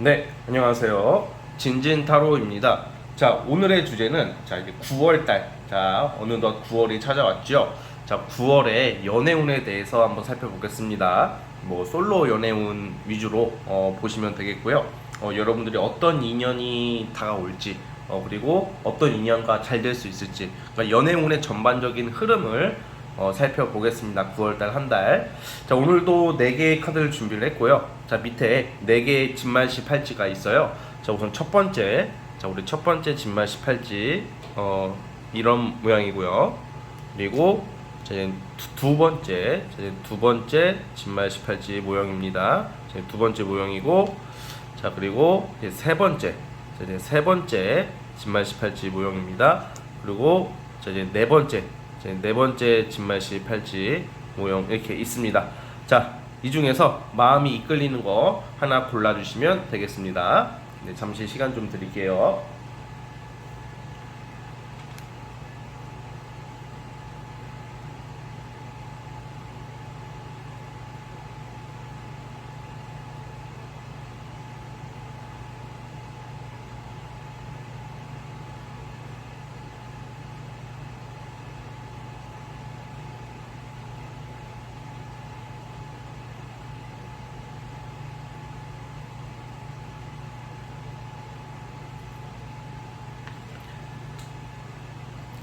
네, 안녕하세요. 진진타로입니다. 자, 오늘의 주제는 이제 9월달. 자, 어느덧 9월이 찾아왔죠. 자, 9월의 연애운에 대해서 한번 살펴보겠습니다. 뭐 솔로 연애운 위주로 보시면 되겠고요. 여러분들이 어떤 인연이 다가올지, 그리고 어떤 인연과 잘 될 수 있을지, 그러니까 연애운의 전반적인 흐름을 살펴보겠습니다. 9월달 한 달. 자, 오늘도 4개의 카드를 준비를 했고요. 자, 밑에 4개의 진말시 팔찌가 있어요. 자, 우선 첫 번째. 자, 우리 첫 번째 진말시 팔찌. 이런 모양이고요. 그리고 자, 이제 두 번째. 자, 이제 두 번째 진말시 팔찌 모양입니다. 자, 두 번째 모양이고. 자, 그리고 이제 세 번째. 자, 이제 세 번째 진말시 팔찌 모양입니다. 그리고 자, 이제 네 번째. 네 번째 진말시 팔찌 모형 이렇게 있습니다. 자, 이 중에서 마음이 이끌리는 거 하나 골라주시면 되겠습니다. 네, 잠시 시간 좀 드릴게요.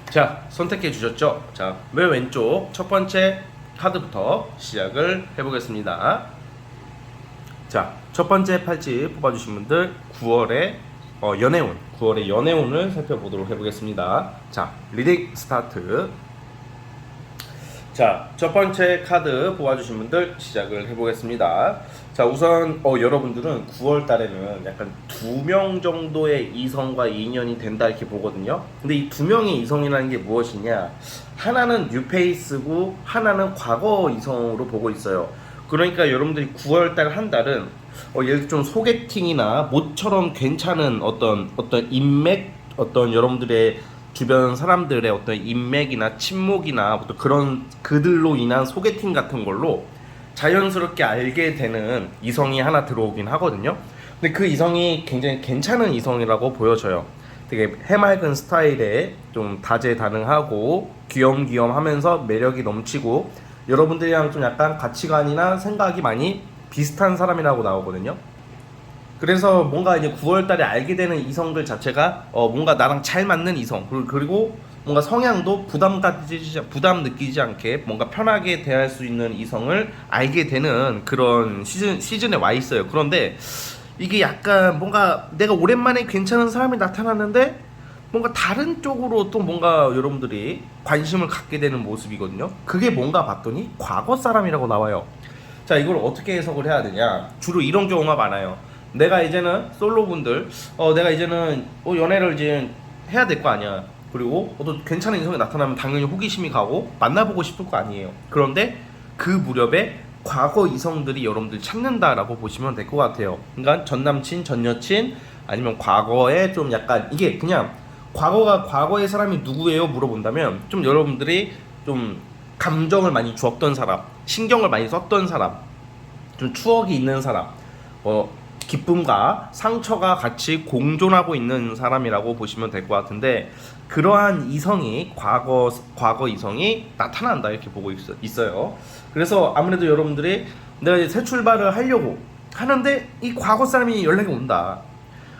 자, 선택해 주셨죠? 자, 맨 왼쪽 첫 번째 카드부터 시작을 해보겠습니다. 자, 첫 번째 팔찌 뽑아주신 분들 9월의 연애운, 9월의 연애운을 살펴보도록 해보겠습니다. 자, 리딩 스타트. 자, 첫 번째 카드 뽑아주신 분들 시작을 해보겠습니다. 자, 우선 여러분들은 9월 달에는 약간 2명 정도의 이성과 인연이 된다 이렇게 보거든요. 근데 이 2명의 이성이라는 게 무엇이냐? 하나는 뉴페이스고 하나는 과거 이성으로 보고 있어요. 그러니까 여러분들이 9월 달 한 달은 예를 들어 좀 소개팅이나 모처럼 괜찮은 어떤 인맥, 어떤 여러분들의 주변 사람들의 어떤 인맥이나 친목이나 어떤 그런 그들로 인한 소개팅 같은 걸로 자연스럽게 알게 되는 이성이 하나 들어오긴 하거든요. 근데 그 이성이 굉장히 괜찮은 이성이라고 보여져요. 되게 해맑은 스타일에 좀 다재다능하고 귀염귀염하면서 매력이 넘치고 여러분들이랑 좀 약간 가치관이나 생각이 많이 비슷한 사람이라고 나오거든요. 그래서 뭔가 이제 9월달에 알게 되는 이성들 자체가 뭔가 나랑 잘 맞는 이성, 그리고 뭔가 성향도 부담 느끼지 않게 뭔가 편하게 대할 수 있는 이성을 알게 되는 그런 시즌에 와 있어요. 그런데 이게 약간 뭔가 내가 오랜만에 괜찮은 사람이 나타났는데 뭔가 다른 쪽으로 또 뭔가 여러분들이 관심을 갖게 되는 모습이거든요. 그게 뭔가 봤더니 과거 사람이라고 나와요. 자, 이걸 어떻게 해석을 해야 되냐? 주로 이런 경우가 많아요. 내가 이제는 솔로분들, 내가 이제는 연애를 이제 해야 될 거 아니야. 그리고 또 괜찮은 인성이 나타나면 당연히 호기심이 가고 만나보고 싶을 거 아니에요. 그런데 그 무렵에 과거 이성들이 여러분들 찾는다라고 보시면 될 것 같아요. 그러니까 전 남친, 전 여친, 아니면 과거에 좀 약간 이게 그냥 과거의 사람이 누구예요? 물어본다면 좀 여러분들이 좀 감정을 많이 주었던 사람, 신경을 많이 썼던 사람, 좀 추억이 있는 사람, 기쁨과 상처가 같이 공존하고 있는 사람이라고 보시면 될 것 같은데 그러한 이성이 과거 이성이 나타난다 이렇게 보고 있어요. 그래서 아무래도 여러분들이 내가 이제 새 출발을 하려고 하는데 이 과거 사람이 연락이 온다.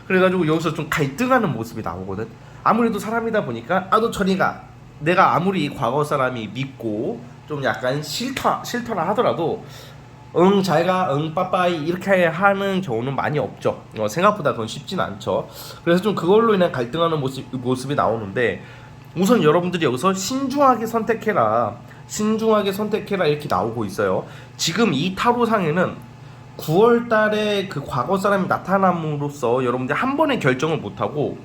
그래가지고 여기서 좀 갈등하는 모습이 나오거든. 아무래도 사람이다 보니까 너 저리 가. 내가 아무리 이 과거 사람이 믿고 좀 약간 싫더라 하더라도 잘가, 빠빠이 이렇게 하는 경우는 많이 없죠. 생각보다 그건 쉽진 않죠. 그래서 좀 그걸로 인한 갈등하는 모습이 나오는데 우선 여러분들이 여기서 신중하게 선택해라 이렇게 나오고 있어요. 지금 이 타로상에는 9월 달에 그 과거 사람이 나타남으로써 여러분들이 한 번에 결정을 못하고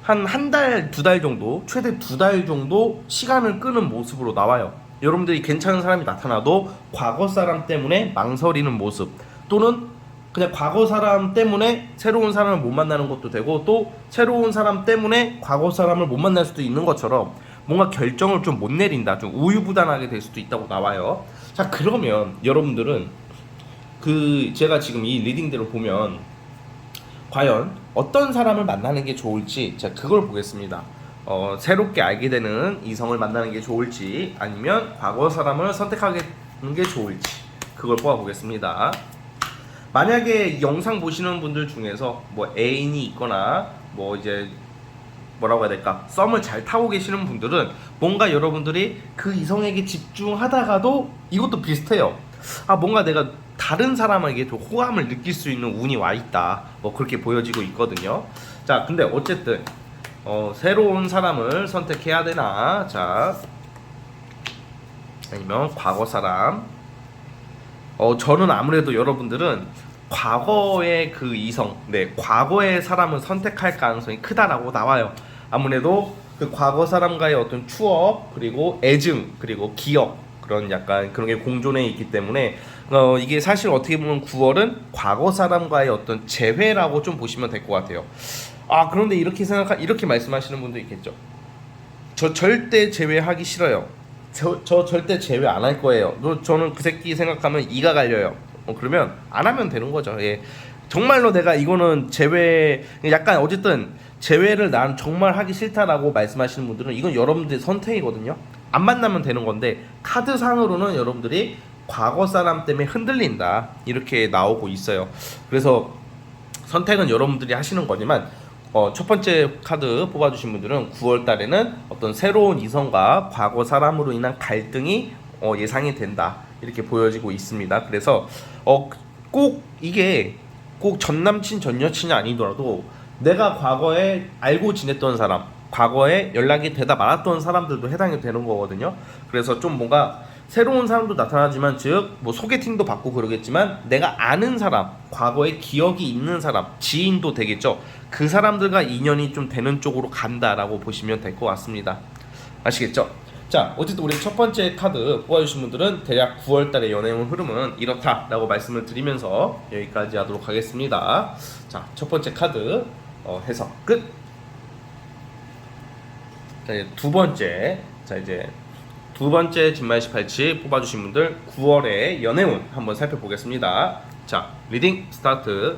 한 달, 2달 정도, 최대 2달 정도 시간을 끄는 모습으로 나와요. 여러분들이 괜찮은 사람이 나타나도 과거 사람 때문에 망설이는 모습, 또는 그냥 과거 사람 때문에 새로운 사람을 못 만나는 것도 되고, 또 새로운 사람 때문에 과거 사람을 못 만날 수도 있는 것처럼 뭔가 결정을 좀 못 내린다, 좀 우유부단하게 될 수도 있다고 나와요. 자, 그러면 여러분들은 제가 지금 이 리딩대로 보면 과연 어떤 사람을 만나는 게 좋을지 자 그걸 보겠습니다. 새롭게 알게 되는 이성을 만나는 게 좋을지 아니면 과거 사람을 선택하는 게 좋을지 그걸 뽑아보겠습니다. 만약에 영상 보시는 분들 중에서 뭐 애인이 있거나 뭐 이제 뭐라고 해야 될까 썸을 잘 타고 계시는 분들은 뭔가 여러분들이 그 이성에게 집중하다가도 이것도 비슷해요. 뭔가 내가 다른 사람에게 좀 호감을 느낄 수 있는 운이 와 있다 뭐 그렇게 보여지고 있거든요. 자 근데 어쨌든 새로운 사람을 선택해야 되나 자 아니면 과거 사람 저는 아무래도 여러분들은 과거의 그 이성 과거의 사람을 선택할 가능성이 크다라고 나와요. 아무래도 그 과거 사람과의 어떤 추억 그리고 애증 그리고 기억 그런 약간 그런 게 공존해 있기 때문에 이게 사실 어떻게 보면 9월은 과거 사람과의 어떤 재회라고 좀 보시면 될 것 같아요. 그런데 이렇게 말씀하시는 분도 있겠죠. 저 절대 재회하기 싫어요. 저 절대 재회 안 할 거예요. 저는 그 새끼 생각하면 이가 갈려요. 그러면 안 하면 되는 거죠. 예. 정말로 내가 이거는 재회 약간 어쨌든 재회를 난 정말 하기 싫다라고 말씀하시는 분들은 이건 여러분들의 선택이거든요. 안 만나면 되는 건데 카드상으로는 여러분들이 과거 사람 때문에 흔들린다 이렇게 나오고 있어요. 그래서 선택은 여러분들이 하시는 거지만 첫 번째 카드 뽑아주신 분들은 9월 달에는 어떤 새로운 이성과 과거 사람으로 인한 갈등이 예상이 된다 이렇게 보여지고 있습니다. 그래서 꼭 이게 꼭 전남친 전여친이 아니더라도 내가 과거에 알고 지냈던 사람 과거에 연락이 되다 말았던 사람들도 해당이 되는 거거든요. 그래서 좀 뭔가 새로운 사람도 나타나지만 즉 뭐 소개팅도 받고 그러겠지만 내가 아는 사람 과거에 기억이 있는 사람 지인도 되겠죠. 그 사람들과 인연이 좀 되는 쪽으로 간다라고 보시면 될 것 같습니다. 아시겠죠? 자 어쨌든 우리 첫 번째 카드 뽑아주신 분들은 대략 9월달의 연애운 흐름은 이렇다라고 말씀을 드리면서 여기까지 하도록 하겠습니다. 자 첫 번째 카드 해석 끝. 자 이제 두 번째 진말시팔찌 뽑아주신 분들 9월의 연애운 한번 살펴보겠습니다. 자 리딩 스타트.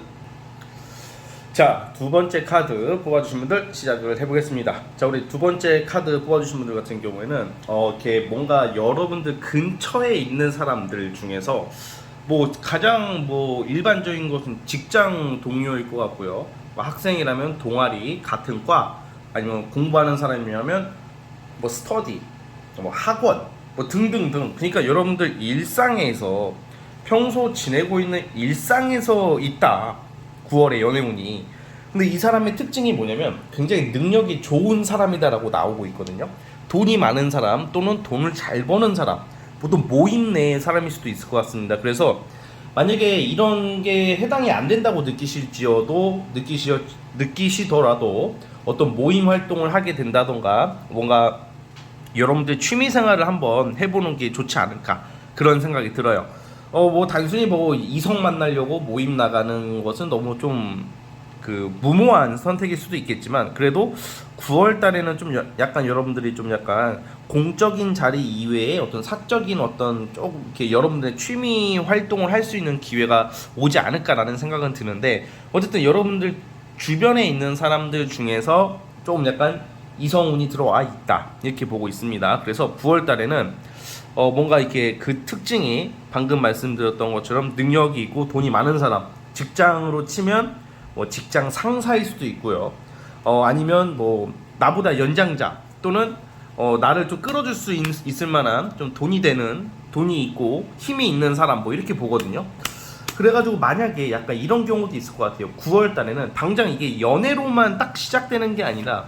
자 두 번째 카드 뽑아주신 분들 시작을 해보겠습니다. 자 우리 두 번째 카드 뽑아주신 분들 같은 경우에는 이렇게 뭔가 여러분들 근처에 있는 사람들 중에서 뭐 가장 뭐 일반적인 것은 직장 동료일 것 같고요. 뭐 학생이라면 동아리 같은 과 아니면 공부하는 사람이라면 뭐 스터디 뭐 학원 뭐 등등등. 그러니까 여러분들 일상에서 평소 지내고 있는 일상에서 있다 9월의 연애운이. 근데 이 사람의 특징이 뭐냐면 굉장히 능력이 좋은 사람이다라고 나오고 있거든요. 돈이 많은 사람 또는 돈을 잘 버는 사람 보통 모임 내의 사람일 수도 있을 것 같습니다. 그래서 만약에 이런 게 해당이 안 된다고 느끼시더라도 어떤 모임 활동을 하게 된다던가 뭔가 여러분들 취미 생활을 한번 해보는 게 좋지 않을까 그런 생각이 들어요. 뭐 단순히 뭐 이성 만나려고 모임 나가는 것은 너무 좀 무모한 선택일 수도 있겠지만 그래도 9월 달에는 좀 약간 여러분들이 좀 약간 공적인 자리 이외에 어떤 사적인 어떤 조금 이렇게 여러분들의 취미 활동을 할 수 있는 기회가 오지 않을까라는 생각은 드는데 어쨌든 여러분들 주변에 있는 사람들 중에서 좀 약간 이성운이 들어와 있다 이렇게 보고 있습니다. 그래서 9월 달에는 뭔가 이렇게 그 특징이 방금 말씀드렸던 것처럼 능력이 있고 돈이 많은 사람 직장으로 치면 뭐 직장 상사일 수도 있고요. 아니면 뭐 나보다 연장자 또는 나를 좀 끌어줄 수 있을 만한 좀 돈이 있고 힘이 있는 사람 뭐 이렇게 보거든요. 그래가지고 만약에 약간 이런 경우도 있을 것 같아요. 9월 달에는 당장 이게 연애로만 딱 시작되는 게 아니라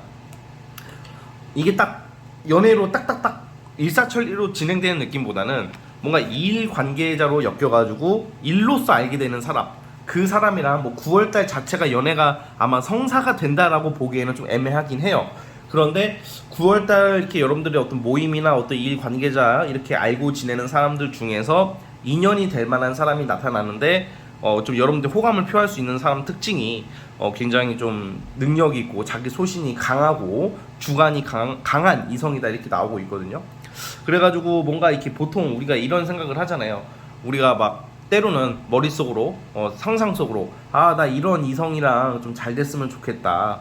이게 딱 연애로 딱딱딱 일사천리로 진행되는 느낌보다는 뭔가 일 관계자로 엮여가지고 일로서 알게 되는 사람 그 사람이랑 뭐 9월달 자체가 연애가 아마 성사가 된다라고 보기에는 좀 애매하긴 해요. 그런데 9월달 이렇게 여러분들의 어떤 모임이나 어떤 일 관계자 이렇게 알고 지내는 사람들 중에서 인연이 될 만한 사람이 나타나는데 좀 여러분들 호감을 표할 수 있는 사람 특징이 굉장히 좀 능력이 있고 자기 소신이 강하고 주관이 강한 이성이다 이렇게 나오고 있거든요. 그래가지고 뭔가 이렇게 보통 우리가 이런 생각을 하잖아요. 우리가 막 때로는 머릿속으로 상상 속으로 아 나 이런 이성이랑 좀 잘 됐으면 좋겠다.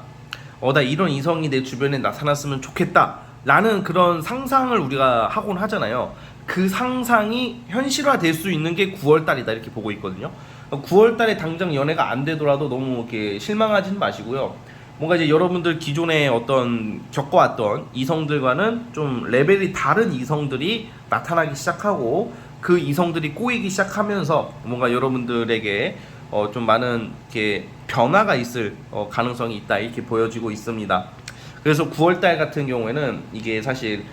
나 이런 이성이 내 주변에 나타났으면 좋겠다 라는 그런 상상을 우리가 하곤 하잖아요. 그 상상이 현실화 될 수 있는 게 9월달이다 이렇게 보고 있거든요. 9월달에 당장 연애가 안 되더라도 너무 이렇게 실망하지는 마시고요. 뭔가 이제 여러분들 기존에 어떤 겪어왔던 이성들과는 좀 레벨이 다른 이성들이 나타나기 시작하고 그 이성들이 꼬이기 시작하면서 뭔가 여러분들에게 좀 많은 이렇게 변화가 있을 가능성이 있다 이렇게 보여지고 있습니다. 그래서 9월달 같은 경우에는 이게 사실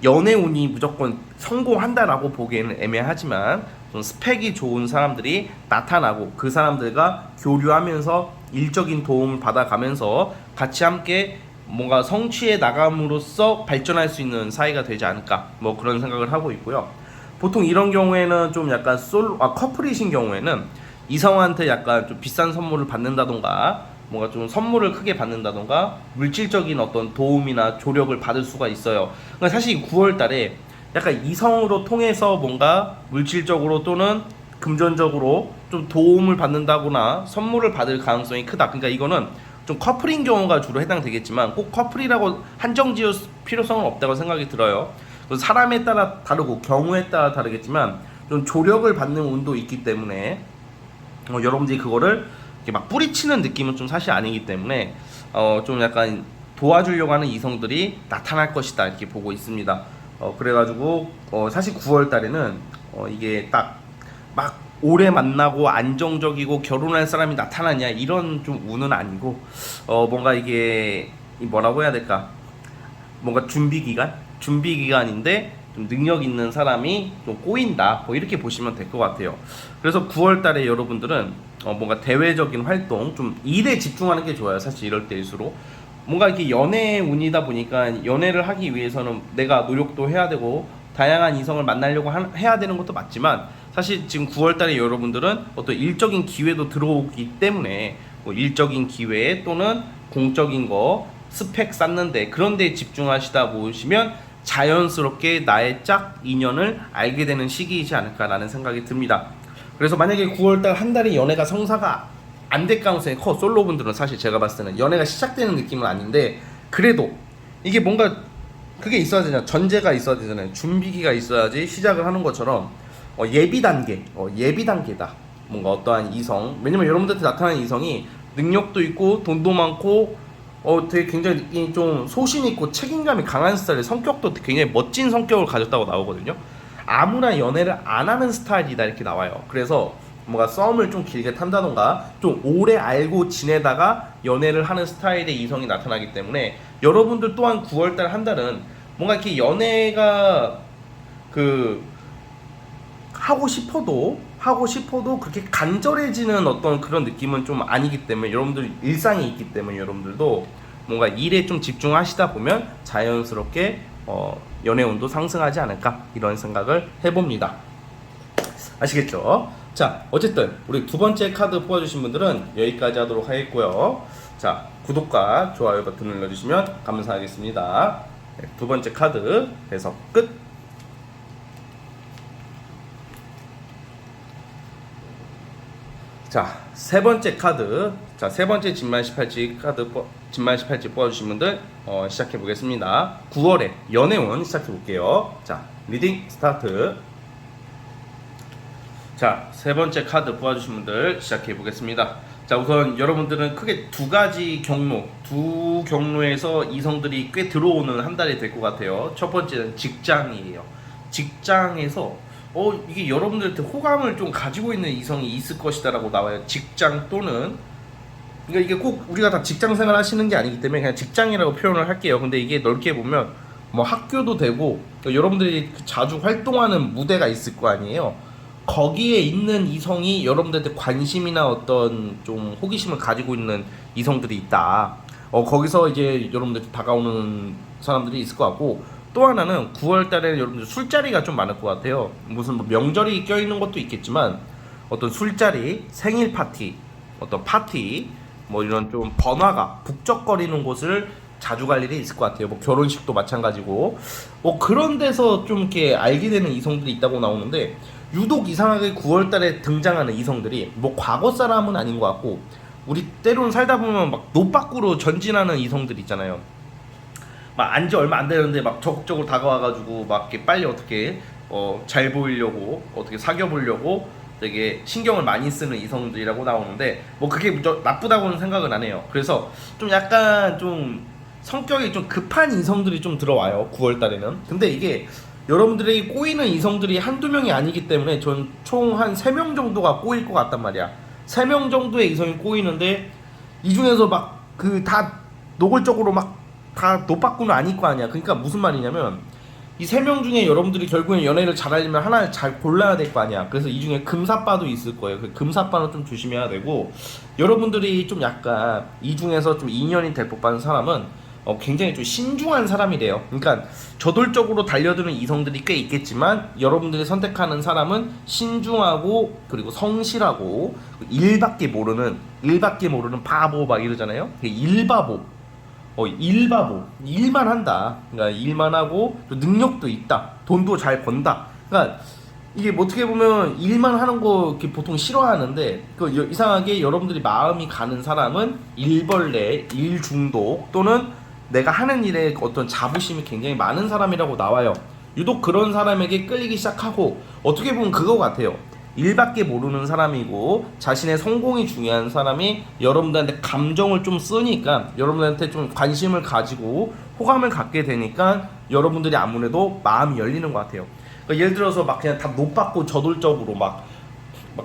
연애 운이 무조건 성공한다라고 보기에는 애매하지만 좀 스펙이 좋은 사람들이 나타나고 그 사람들과 교류하면서 일적인 도움을 받아가면서 같이 함께 뭔가 성취해 나감으로써 발전할 수 있는 사이가 되지 않을까 뭐 그런 생각을 하고 있고요. 보통 이런 경우에는 좀 약간 커플이신 경우에는 이성한테 약간 좀 비싼 선물을 받는다던가 뭔가 좀 선물을 크게 받는다던가 물질적인 어떤 도움이나 조력을 받을 수가 있어요. 그러니까 사실 9월 달에 약간 이성으로 통해서 뭔가 물질적으로 또는 금전적으로 좀 도움을 받는다거나 선물을 받을 가능성이 크다. 그러니까 이거는 좀 커플인 경우가 주로 해당되겠지만 꼭 커플이라고 한정 지을 필요성은 없다고 생각이 들어요. 사람에 따라 다르고 경우에 따라 다르겠지만 좀 조력을 받는 운도 있기 때문에 여러분들이 그거를 이렇게 막 뿌리치는 느낌은 좀 사실 아니기 때문에 좀 약간 도와주려고 하는 이성들이 나타날 것이다 이렇게 보고 있습니다. 그래가지고 사실 9월 달에는 이게 딱 막 오래 만나고 안정적이고 결혼할 사람이 나타나냐 이런 좀 운은 아니고 뭔가 이게 뭐라고 해야 될까, 뭔가 준비 기간인데 좀 능력 있는 사람이 좀 꼬인다 뭐 이렇게 보시면 될 것 같아요. 그래서 9월 달에 여러분들은 뭔가 대외적인 활동 좀 일에 집중하는 게 좋아요. 사실 이럴 때일수록 뭔가 이렇게 연애 운이다 보니까 연애를 하기 위해서는 내가 노력도 해야 되고 다양한 이성을 만나려고 해야 되는 것도 맞지만 사실 지금 9월 달에 여러분들은 어떤 일적인 기회도 들어오기 때문에 뭐 일적인 기회 또는 공적인 거 스펙 쌓는데 그런 데 집중하시다 보시면 자연스럽게 나의 짝 인연을 알게 되는 시기이지 않을까라는 생각이 듭니다. 그래서 만약에 9월달 한 달에 연애가 성사가 안 될 가능성이 커. 솔로분들은 사실 제가 봤을 때는 연애가 시작되는 느낌은 아닌데 그래도 이게 뭔가 그게 있어야 되잖아요. 전제가 있어야 되잖아요. 준비기가 있어야지 시작을 하는 것처럼 예비 단계다. 뭔가 어떠한 이성, 왜냐면 여러분들한테 나타나는 이성이 능력도 있고 돈도 많고 되게 굉장히 좀 소신 있고 책임감이 강한 스타일, 성격도 굉장히 멋진 성격을 가졌다고 나오거든요. 아무나 연애를 안 하는 스타일이다 이렇게 나와요. 그래서 뭔가 썸을 좀 길게 탄다던가 좀 오래 알고 지내다가 연애를 하는 스타일의 이성이 나타나기 때문에 여러분들 또한 9월달 한 달은 뭔가 이렇게 연애가 하고 싶어도 그렇게 간절해지는 어떤 그런 느낌은 좀 아니기 때문에 여러분들 일상이 있기 때문에 여러분들도 뭔가 일에 좀 집중하시다 보면 자연스럽게 연애운도 상승하지 않을까 이런 생각을 해봅니다. 아시겠죠? 자, 어쨌든 우리 두 번째 카드 뽑아주신 분들은 여기까지 하도록 하겠고요. 자, 구독과 좋아요 버튼 눌러주시면 감사하겠습니다. 네, 두 번째 카드 해석 끝. 자, 세 번째 카드. 자, 세 번째 진말 18지 카드 진말 18지 뽑아주신 분들 시작해 보겠습니다. 9월에 연애운 시작해 볼게요. 자, 리딩 스타트. 자, 세 번째 카드 뽑아주신 분들 시작해 보겠습니다. 자, 우선 여러분들은 크게 두 경로에서 이성들이 꽤 들어오는 한 달이 될 것 같아요. 첫 번째는 직장이에요. 직장에서 이게 여러분들한테 호감을 좀 가지고 있는 이성이 있을 것이다라고 나와요. 직장 또는, 그러니까 이게 꼭 우리가 다 직장 생활 하시는 게 아니기 때문에 그냥 직장이라고 표현을 할게요. 근데 이게 넓게 보면 뭐 학교도 되고, 그러니까 여러분들이 자주 활동하는 무대가 있을 거 아니에요. 거기에 있는 이성이 여러분들한테 관심이나 어떤 좀 호기심을 가지고 있는 이성들이 있다. 거기서 이제 여러분들 다가오는 사람들이 있을 것 같고, 또 하나는 9월 달에는 여러분들 술자리가 좀 많을 것 같아요. 무슨 뭐 명절이 껴있는 것도 있겠지만 어떤 술자리, 생일 파티, 어떤 파티, 뭐 이런 좀 번화가, 북적거리는 곳을 자주 갈 일이 있을 것 같아요. 뭐 결혼식도 마찬가지고 뭐 그런 데서 좀 이렇게 알게 되는 이성들이 있다고 나오는데 유독 이상하게 9월달에 등장하는 이성들이 뭐 과거 사람은 아닌 것 같고, 우리 때로는 살다 보면 막 노빠꾸로 전진하는 이성들 있잖아요. 막 안지 얼마 안 되는데 막 적극적으로 다가와가지고 막 이렇게 빨리 어떻게 잘 보이려고 어떻게 사귀어 보려고 되게 신경을 많이 쓰는 이성들이라고 나오는데, 뭐 그게 나쁘다고는 생각은 안 해요. 그래서 좀 약간 좀 성격이 좀 급한 이성들이 좀 들어와요, 9월 달에는. 근데 이게 여러분들에게 꼬이는 이성들이 한두 명이 아니기 때문에 전 총 한 3명 정도가 꼬일 것 같단 말이야. 3명 정도의 이성이 꼬이는데, 이 중에서 막 그 다 노골적으로 막 다 노빠꾸는 아닐 거 아니야. 그러니까 무슨 말이냐면, 이 3명 중에 여러분들이 결국엔 연애를 잘하려면 하나를 잘 골라야 될 거 아니야. 그래서 이 중에 금사빠도 있을 거예요. 그 금사빠는 좀 조심해야 되고, 여러분들이 좀 약간 이 중에서 좀 인연이 될 법한 사람은 굉장히 좀 신중한 사람이래요. 그러니까 저돌적으로 달려드는 이성들이 꽤 있겠지만, 여러분들이 선택하는 사람은 신중하고 그리고 성실하고 일밖에 모르는 바보 막 이러잖아요. 일바보. 일바보, 일만 한다. 그러니까 일만 하고 또 능력도 있다. 돈도 잘 번다. 그러니까 이게 뭐 어떻게 보면 일만 하는 거 이렇게 보통 싫어하는데, 그 이상하게 여러분들이 마음이 가는 사람은 일벌레, 일중독 또는 내가 하는 일에 어떤 자부심이 굉장히 많은 사람이라고 나와요. 유독 그런 사람에게 끌리기 시작하고, 어떻게 보면 그거 같아요. 일밖에 모르는 사람이고 자신의 성공이 중요한 사람이 여러분들한테 감정을 좀 쓰니까, 여러분들한테 좀 관심을 가지고 호감을 갖게 되니까 여러분들이 아무래도 마음이 열리는 것 같아요. 그러니까 예를 들어서 막 그냥 다 노받고 저돌적으로 막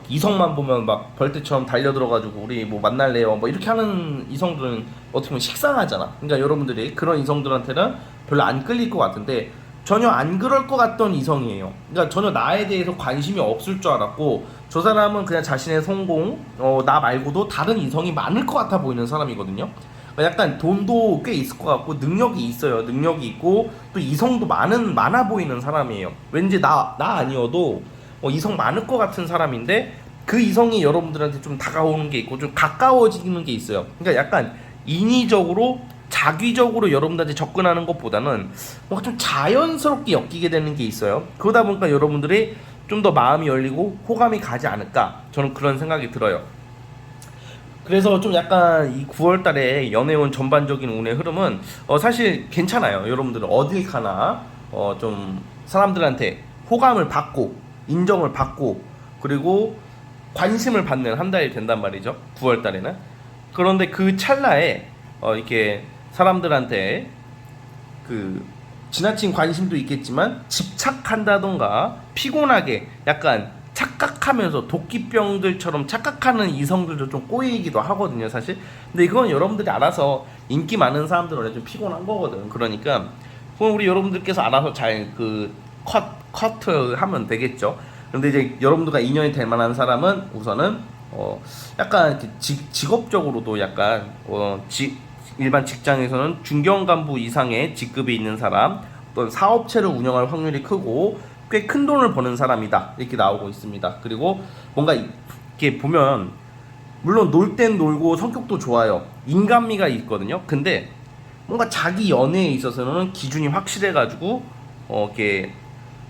이성만 보면 막 벌떼처럼 달려들어가지고 우리 뭐 만날래요 뭐 이렇게 하는 이성들은 어떻게 보면 식상하잖아. 그러니까 여러분들이 그런 이성들한테는 별로 안 끌릴 것 같은데, 전혀 안 그럴 것 같던 이성이에요. 그러니까 전혀 나에 대해서 관심이 없을 줄 알았고, 저 사람은 그냥 자신의 성공, 나 말고도 다른 이성이 많을 것 같아 보이는 사람이거든요. 그러니까 약간 돈도 꽤 있을 것 같고 능력이 있어요. 능력이 있고 또 이성도 많아 보이는 사람이에요. 왠지 나 아니어도 이성 많을 것 같은 사람인데, 그 이성이 여러분들한테 좀 다가오는 게 있고 좀 가까워지는 게 있어요. 그러니까 약간 인위적으로 자기적으로 여러분들한테 접근하는 것보다는 뭔가 좀 자연스럽게 엮이게 되는 게 있어요. 그러다 보니까 여러분들이 좀 더 마음이 열리고 호감이 가지 않을까, 저는 그런 생각이 들어요. 그래서 좀 약간 이 9월달에 연애운 전반적인 운의 흐름은 사실 괜찮아요. 여러분들은 어딜 가나 좀 사람들한테 호감을 받고 인정을 받고 그리고 관심을 받는 한 달이 된단 말이죠, 9월달에는. 그런데 그 찰나에 이렇게 사람들한테 그 지나친 관심도 있겠지만 집착한다던가 피곤하게 약간 착각하면서 도끼병들처럼 착각하는 이성들도 좀 꼬이기도 하거든요, 사실. 근데 이건 여러분들이 알아서, 인기 많은 사람들은 원래 좀 피곤한 거거든. 그러니까 그건 우리 여러분들께서 알아서 잘 그 커트 하면 되겠죠. 근데 이제 여러분들과 인연이 될 만한 사람은 우선은 약간 이렇게 직업적으로도 약간 일반 직장에서는 중견 간부 이상의 직급이 있는 사람, 또는 사업체를 운영할 확률이 크고 꽤 큰 돈을 버는 사람이다, 이렇게 나오고 있습니다. 그리고 뭔가 이렇게 보면 물론 놀 땐 놀고 성격도 좋아요. 인간미가 있거든요. 근데 뭔가 자기 연애에 있어서는 기준이 확실해가지고 이렇게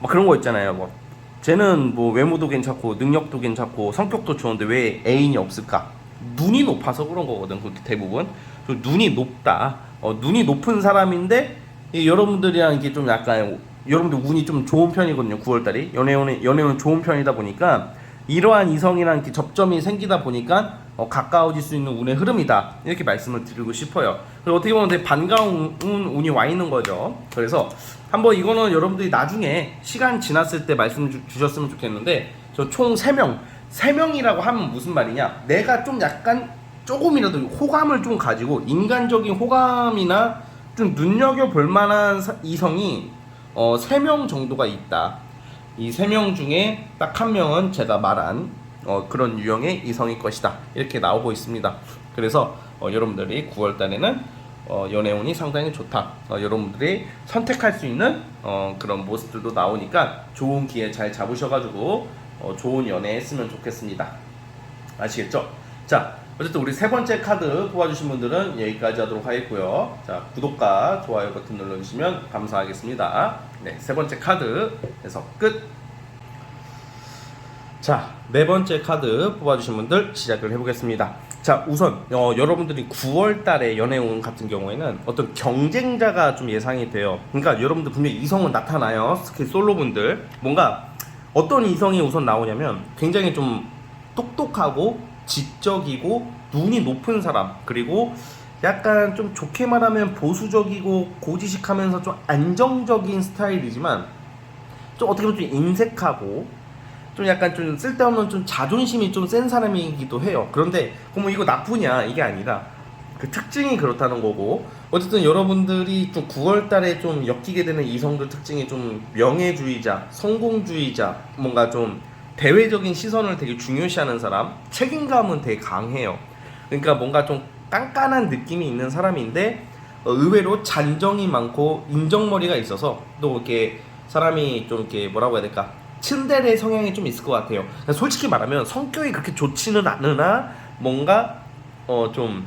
막 그런 거 있잖아요. 뭐 쟤는 뭐 외모도 괜찮고 능력도 괜찮고 성격도 좋은데 왜 애인이 없을까? 눈이 높아서 그런 거거든, 그렇게 대부분. 눈이 높다. 눈이 높은 사람인데 여러분들이랑 이게 좀 약간, 여러분들 운이 좀 좋은 편이거든요, 9월달이. 연애운은 좋은 편이다 보니까 이러한 이성이랑 이렇게 접점이 생기다 보니까 가까워질 수 있는 운의 흐름이다, 이렇게 말씀을 드리고 싶어요. 그리고 어떻게 보면 되게 반가운 운이 와 있는 거죠. 그래서 한번 이거는 여러분들이 나중에 시간 지났을 때 말씀 주셨으면 좋겠는데, 저 총 3명이라고 하면 무슨 말이냐, 내가 좀 약간 조금이라도 호감을 좀 가지고 인간적인 호감이나 좀 눈여겨볼 만한 이성이 3명 정도가 있다. 이 3명 중에 딱 한 명은 제가 말한 그런 유형의 이성일 것이다, 이렇게 나오고 있습니다. 그래서 여러분들이 9월달에는 연애운이 상당히 좋다, 여러분들이 선택할 수 있는 그런 모습들도 나오니까 좋은 기회 잘 잡으셔가지고 좋은 연애 했으면 좋겠습니다. 아시겠죠? 자, 어쨌든 우리 세 번째 카드 뽑아주신 분들은 여기까지 하도록 하겠고요. 자, 구독과 좋아요 버튼 눌러주시면 감사하겠습니다. 네, 세 번째 카드 해서 끝. 자, 네 번째 카드 뽑아주신 분들 시작을 해보겠습니다. 자, 우선 여러분들이 9월 달에 연애운 같은 경우에는 어떤 경쟁자가 좀 예상이 돼요. 그러니까 여러분들 분명히 이성은 나타나요. 특히 솔로분들. 뭔가 어떤 이성이 우선 나오냐면 굉장히 좀 똑똑하고 지적이고 눈이 높은 사람, 그리고 약간 좀 좋게 말하면 보수적이고 고지식하면서 좀 안정적인 스타일이지만 좀 어떻게 보면 좀 인색하고 좀 약간 좀 쓸데없는 좀 자존심이 좀 센 사람이기도 해요. 그런데 그럼 이거 나쁘냐, 이게 아니라 그 특징이 그렇다는 거고, 어쨌든 여러분들이 좀 9월 달에 좀 엮이게 되는 이성들 특징이 좀 명예주의자, 성공주의자, 뭔가 좀 대외적인 시선을 되게 중요시하는 사람, 책임감은 되게 강해요. 그러니까 뭔가 좀 깐깐한 느낌이 있는 사람인데 의외로 잔정이 많고 인정머리가 있어서 또 이렇게 사람이 좀 이렇게 뭐라고 해야 될까, 츤데레 성향이 좀 있을 것 같아요. 그러니까 솔직히 말하면 성격이 그렇게 좋지는 않으나 뭔가 좀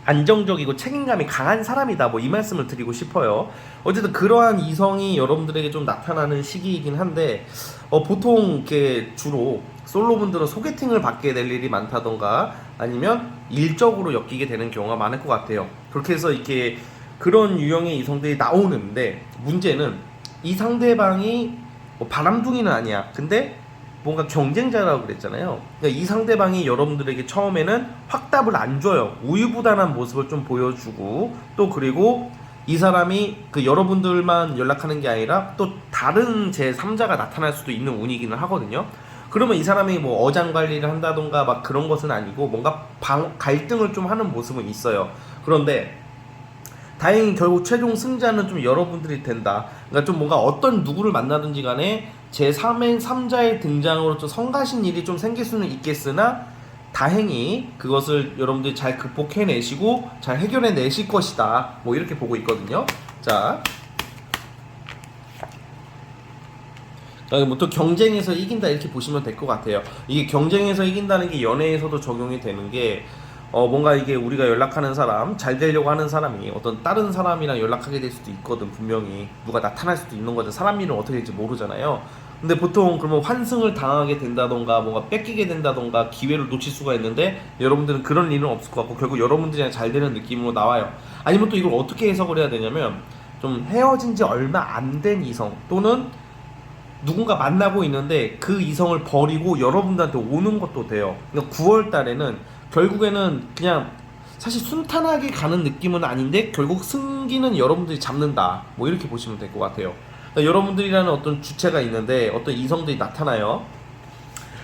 안정적이고 책임감이 강한 사람이다, 뭐 이 말씀을 드리고 싶어요. 어쨌든 그러한 이성이 여러분들에게 좀 나타나는 시기이긴 한데 보통 이렇게 주로 솔로분들은 소개팅을 받게 될 일이 많다던가 아니면 일적으로 엮이게 되는 경우가 많을 것 같아요. 그렇게 해서 이렇게 그런 유형의 이성들이 나오는데, 문제는 이 상대방이 뭐 바람둥이는 아니야. 근데 뭔가 경쟁자라고 그랬잖아요. 그러니까 이 상대방이 여러분들에게 처음에는 확답을 안 줘요. 우유부단한 모습을 좀 보여주고, 또 그리고 이 사람이 그 여러분들만 연락하는 게 아니라 또 다른 제3자가 나타날 수도 있는 운이기는 하거든요. 그러면 이 사람이 뭐 어장관리를 한다던가 막 그런 것은 아니고 뭔가 갈등을 좀 하는 모습은 있어요. 그런데 다행히 결국 최종 승자는 좀 여러분들이 된다. 그러니까 좀 뭔가 어떤 누구를 만나든지 간에 제3의 3자의 등장으로 좀 성가신 일이 좀 생길 수는 있겠으나 다행히 그것을 여러분들이 잘 극복해내시고 잘 해결해내실 것이다, 뭐 이렇게 보고 있거든요. 자, 또 경쟁에서 이긴다 이렇게 보시면 될 것 같아요. 이게 경쟁에서 이긴다는 게 연애에서도 적용이 되는 게 뭔가 이게 우리가 연락하는 사람, 잘 되려고 하는 사람이 어떤 다른 사람이랑 연락하게 될 수도 있거든. 분명히 누가 나타날 수도 있는 거죠. 사람 일은 어떻게 될지 모르잖아요. 근데 보통 그러면 환승을 당하게 된다던가 뭔가 뺏기게 된다던가 기회를 놓칠 수가 있는데, 여러분들은 그런 일은 없을 것 같고 결국 여러분들이랑 잘 되는 느낌으로 나와요. 아니면 또 이걸 어떻게 해석을 해야 되냐면, 좀 헤어진 지 얼마 안 된 이성, 또는 누군가 만나고 있는데 그 이성을 버리고 여러분들한테 오는 것도 돼요. 그러니까 9월 달에는 결국에는 그냥 사실 순탄하게 가는 느낌은 아닌데 결국 승기는 여러분들이 잡는다, 뭐 이렇게 보시면 될 것 같아요. 그러니까 여러분들이라는 어떤 주체가 있는데 어떤 이성들이 나타나요.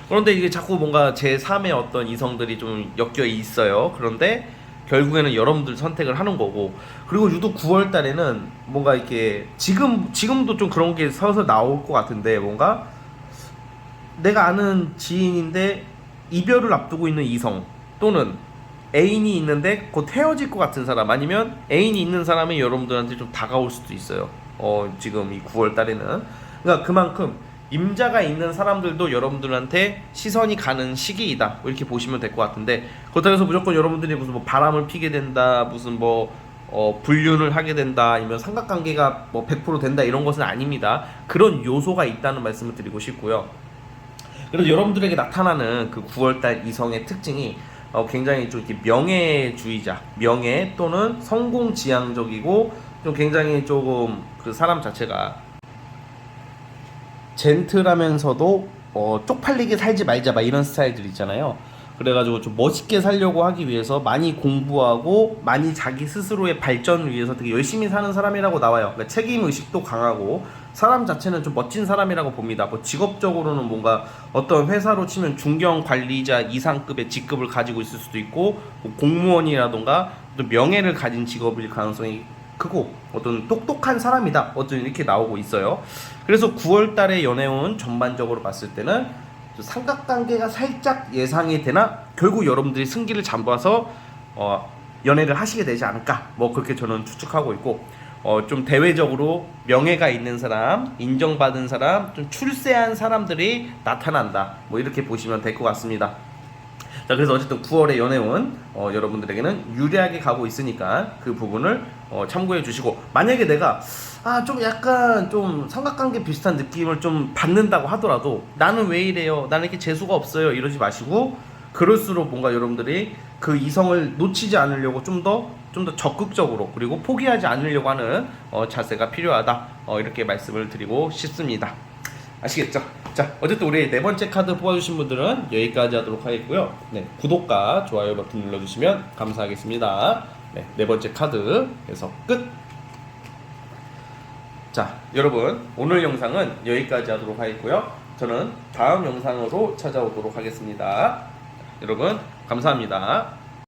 그런데 이게 자꾸 뭔가 제3의 어떤 이성들이 좀 엮여 있어요. 그런데 결국에는 여러분들 선택을 하는 거고, 그리고 유독 9월 달에는 뭔가 이렇게 지금도 좀 그런 게 서서 나올 것 같은데, 뭔가 내가 아는 지인인데 이별을 앞두고 있는 이성, 또는 애인이 있는데 곧 헤어질 것 같은 사람, 아니면 애인이 있는 사람이 여러분들한테 좀 다가올 수도 있어요. 지금 이 9월 달에는. 그러니까 그만큼 임자가 있는 사람들도 여러분들한테 시선이 가는 시기이다, 이렇게 보시면 될 것 같은데, 그렇다고 해서 무조건 여러분들이 무슨 뭐 바람을 피게 된다, 무슨 뭐 불륜을 하게 된다, 아니면 삼각관계가 뭐 100% 된다, 이런 것은 아닙니다. 그런 요소가 있다는 말씀을 드리고 싶고요. 그래서 여러분들에게 나타나는 그 9월달 이성의 특징이 굉장히 좀 이렇게 명예주의자, 명예 또는 성공지향적이고, 좀 굉장히 조금 그 사람 자체가 젠틀하면서도 쪽팔리게 살지 말자, 막 이런 스타일들 있잖아요. 그래가지고 좀 멋있게 살려고 하기 위해서 많이 공부하고 많이 자기 스스로의 발전을 위해서 되게 열심히 사는 사람이라고 나와요. 그러니까 책임의식도 강하고 사람 자체는 좀 멋진 사람이라고 봅니다. 뭐 직업적으로는 뭔가 어떤 회사로 치면 중견 관리자 이상급의 직급을 가지고 있을 수도 있고, 뭐 공무원이라던가 또 명예를 가진 직업일 가능성이 크고, 어떤 똑똑한 사람이다, 어떤 이렇게 나오고 있어요. 그래서 9월 달에 연애운 전반적으로 봤을 때는 삼각관계가 살짝 예상이 되나 결국 여러분들이 승기를 잡아서 연애를 하시게 되지 않을까, 뭐 그렇게 저는 추측하고 있고, 좀 대외적으로 명예가 있는 사람, 인정받은 사람, 좀 출세한 사람들이 나타난다, 뭐 이렇게 보시면 될 것 같습니다. 자, 그래서 어쨌든 9월의 연애운 여러분들에게는 유리하게 가고 있으니까 그 부분을 참고해 주시고, 만약에 내가 좀 약간 좀 삼각관계 비슷한 느낌을 좀 받는다고 하더라도 나는 왜 이래요? 나는 이렇게 재수가 없어요. 이러지 마시고, 그럴수록 뭔가 여러분들이 그 이성을 놓치지 않으려고 좀 더 적극적으로, 그리고 포기하지 않으려고 하는 자세가 필요하다. 이렇게 말씀을 드리고 싶습니다. 아시겠죠? 자, 어쨌든 우리 네 번째 카드 뽑아주신 분들은 여기까지 하도록 하겠고요. 네, 구독과 좋아요 버튼 눌러주시면 감사하겠습니다. 네, 네 번째 카드 해서 끝. 자, 여러분, 오늘 영상은 여기까지 하도록 하겠고요. 저는 다음 영상으로 찾아오도록 하겠습니다. 여러분, 감사합니다.